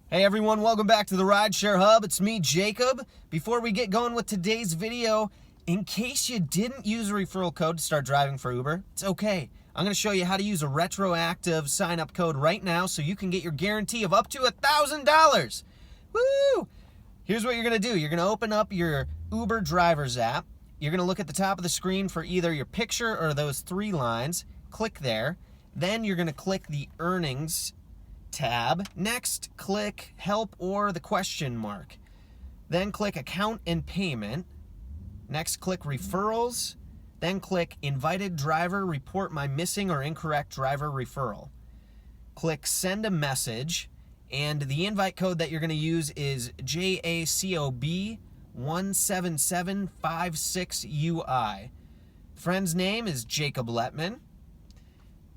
Hey everyone, welcome back to the Rideshare Hub. It's me, Jacob. Before we get going with today's video, in case you didn't use a referral code to start driving for Uber, it's okay. I'm going to show you how to use a retroactive sign-up code right now so you can get your guarantee of up to $1,000. Woo! Here's what you're going to do. You're going to open up your Uber driver's app. You're going to look at the top of the screen for either your picture or those three lines. Click there. Then you're going to click the earnings tab. Next, click help or the question mark. Then click account and payment. Next, click referrals. Then click invited driver, report my missing or incorrect driver referral. Click send a message, and the invite code that you're going to use is JACOB 17756UI. Friend's name is Jacob Letman.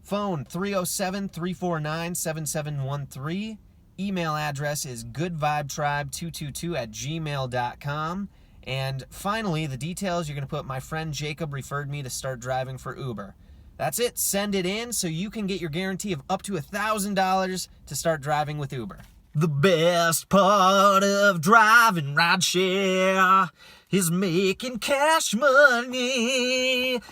Phone 307-349-7713. Email address is goodvibetribe222@gmail.com. And finally, the details, you're going to put my friend Jacob referred me to start driving for Uber. That's it. Send it in so you can get your guarantee of up to $1,000 to start driving with Uber. The best part of driving rideshare is making cash money. Yeah!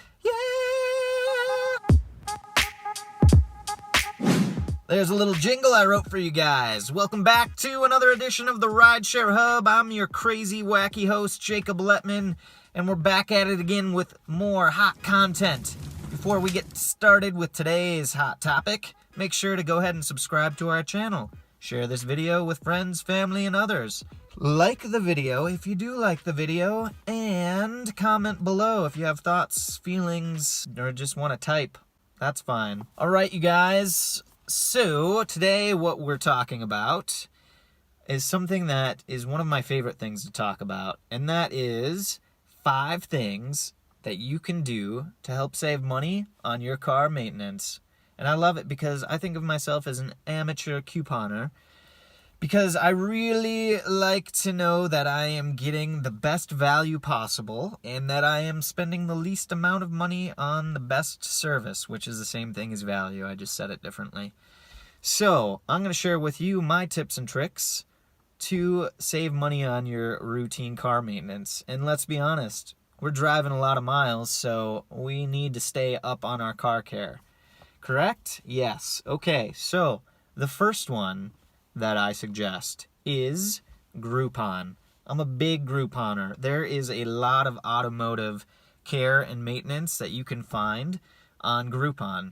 There's a little jingle I wrote for you guys. Welcome back to another edition of the Rideshare Hub. I'm your crazy, wacky host, Jacob Letman, and we're back at it again with more hot content. Before we get started with today's hot topic, make sure to go ahead and subscribe to our channel. Share this video with friends, family, and others. Like the video if you do like the video, and comment below if you have thoughts, feelings, or just want to type. That's fine. All right, you guys. So, today what we're talking about is something that is one of my favorite things to talk about, and that is 5 things that you can do to help save money on your car maintenance. And I love it because I think of myself as an amateur couponer, because I really like to know that I am getting the best value possible and that I am spending the least amount of money on the best service, which is the same thing as value. I just said it differently. So, I'm going to share with you my tips and tricks to save money on your routine car maintenance. And let's be honest, we're driving a lot of miles, so we need to stay up on our car care. Correct? Yes. Okay, so the first one that I suggest is Groupon. I'm a big Grouponer. There is a lot of automotive care and maintenance that you can find on Groupon.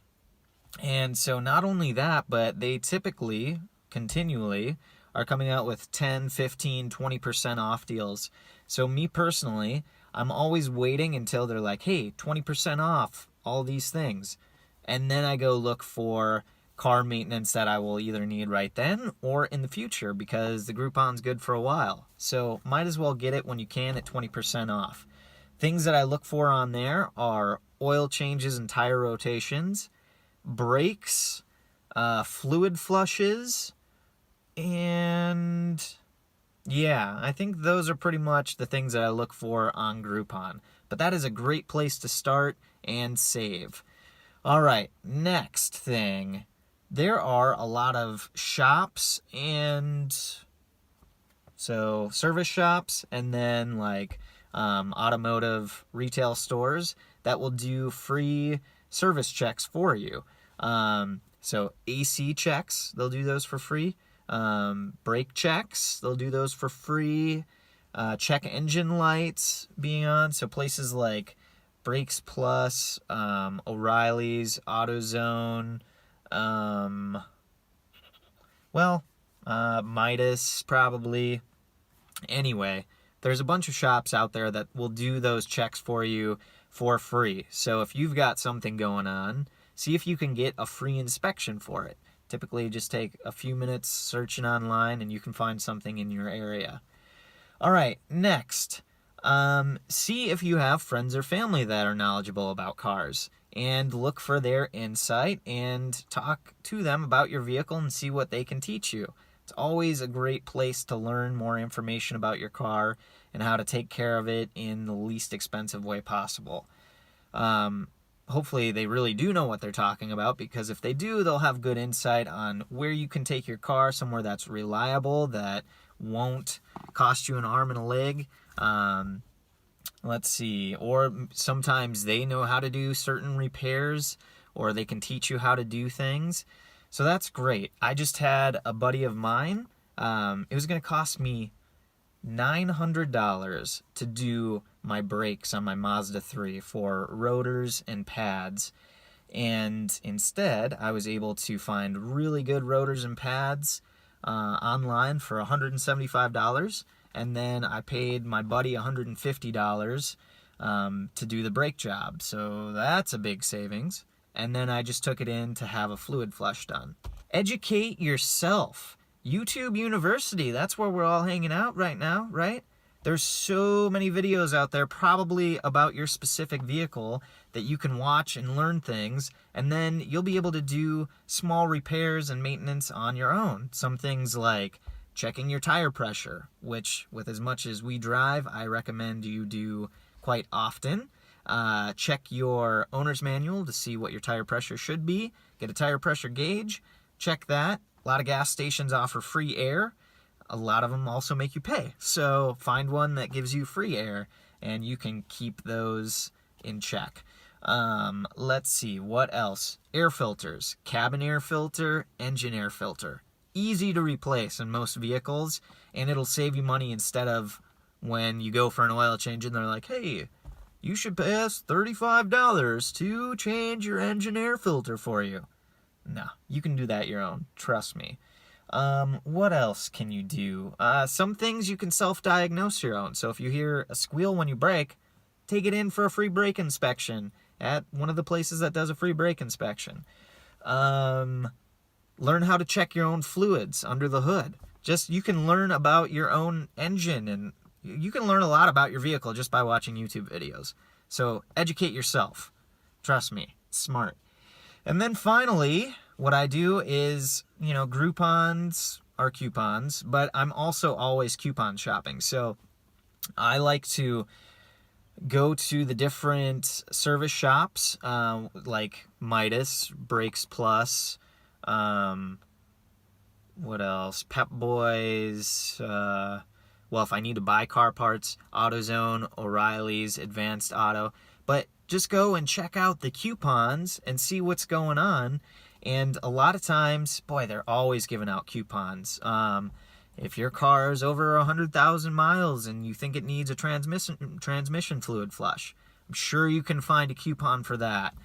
And so not only that, but they typically, continually, are coming out with 10, 15, 20% off deals. So me personally, I'm always waiting until they're like, hey, 20% off all these things. And then I go look for car maintenance that I will either need right then or in the future, because the Groupon's good for a while. So might as well get it when you can at 20% off. Things that I look for on there are oil changes and tire rotations, brakes, fluid flushes, and yeah, I think those are pretty much the things that I look for on Groupon. But that is a great place to start and save. All right, next thing. There are a lot of shops and so service shops and then like automotive retail stores that will do free service checks for you. So AC checks, they'll do those for free. Brake checks, they'll do those for free. Check engine lights being on, so places like Brakes Plus, O'Reilly's, AutoZone, Midas probably. Anyway, there's a bunch of shops out there that will do those checks for you for free. So if you've got something going on, see if you can get a free inspection for it. Typically just take a few minutes searching online and you can find something in your area. All right, next. See if you have friends or family that are knowledgeable about cars, and look for their insight and talk to them about your vehicle and see what they can teach you. It's always a great place to learn more information about your car and how to take care of it in the least expensive way possible. hopefully they really do know what they're talking about, because if they do, they'll have good insight on where you can take your car, somewhere that's reliable, that won't cost you an arm and a leg. Let's see, or sometimes they know how to do certain repairs, or they can teach you how to do things. So that's great. I just had a buddy of mine, it was going to cost me $900 to do my brakes on my Mazda 3 for rotors and pads. And instead, I was able to find really good rotors and pads online for $175. And then I paid my buddy $150 to do the brake job. So that's a big savings. And then I just took it in to have a fluid flush done. Educate yourself. YouTube University, that's where we're all hanging out right now, right? There's so many videos out there probably about your specific vehicle that you can watch and learn things, and then you'll be able to do small repairs and maintenance on your own. Some things like checking your tire pressure, which with as much as we drive, I recommend you do quite often. Check your owner's manual to see what your tire pressure should be. Get a tire pressure gauge, check that. A lot of gas stations offer free air. A lot of them also make you pay. So find one that gives you free air, and you can keep those in check. Let's see, what else? Air filters, cabin air filter, engine air filter. Easy to replace in most vehicles, and it'll save you money instead of when you go for an oil change and they're like, hey, you should pay us $35 to change your engine air filter for you. No, you can do that your own. Trust me. What else can you do? Some things you can self-diagnose your own. So if you hear a squeal when you brake, take it in for a free brake inspection at one of the places that does a free brake inspection. Learn how to check your own fluids under the hood. You can learn about your own engine, and you can learn a lot about your vehicle just by watching YouTube videos. So educate yourself. Trust me, it's smart. And then finally, what I do is, Groupons are coupons, but I'm also always coupon shopping. So I like to go to the different service shops, like Midas, Brakes Plus, what else? Pep Boys, if I need to buy car parts, AutoZone, O'Reilly's, Advanced Auto. But just go and check out the coupons and see what's going on. And a lot of times, they're always giving out coupons. If your car is over 100,000 miles and you think it needs a transmission fluid flush, I'm sure you can find a coupon for that.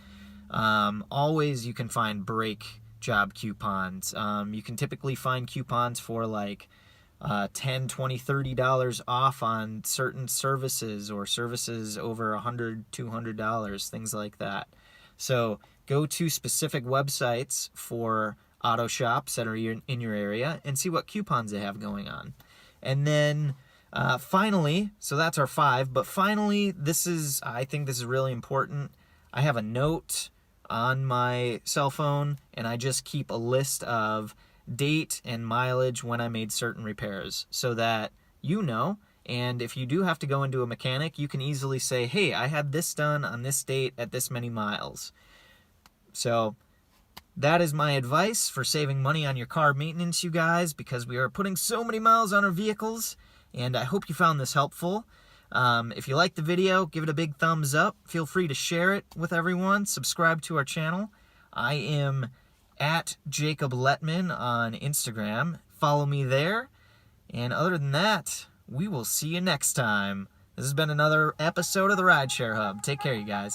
Always you can find brake job coupons. You can typically find coupons for like $10, $20, $30 off on certain services, or services over $100, $200, things like that. So go to specific websites for auto shops that are in your area and see what coupons they have going on. And then finally, so that's our 5, but finally, I think this is really important. I have a note on my cell phone, and I just keep a list of date and mileage when I made certain repairs, so that and if you do have to go into a mechanic, you can easily say, hey, I had this done on this date at this many miles. So that is my advice for saving money on your car maintenance, you guys, because we are putting so many miles on our vehicles, and I hope you found this helpful. If you liked the video, give it a big thumbs up. Feel free to share it with everyone. Subscribe to our channel. I am at Jacob Letman on Instagram. Follow me there. And other than that, we will see you next time. This has been another episode of the Rideshare Hub. Take care, you guys.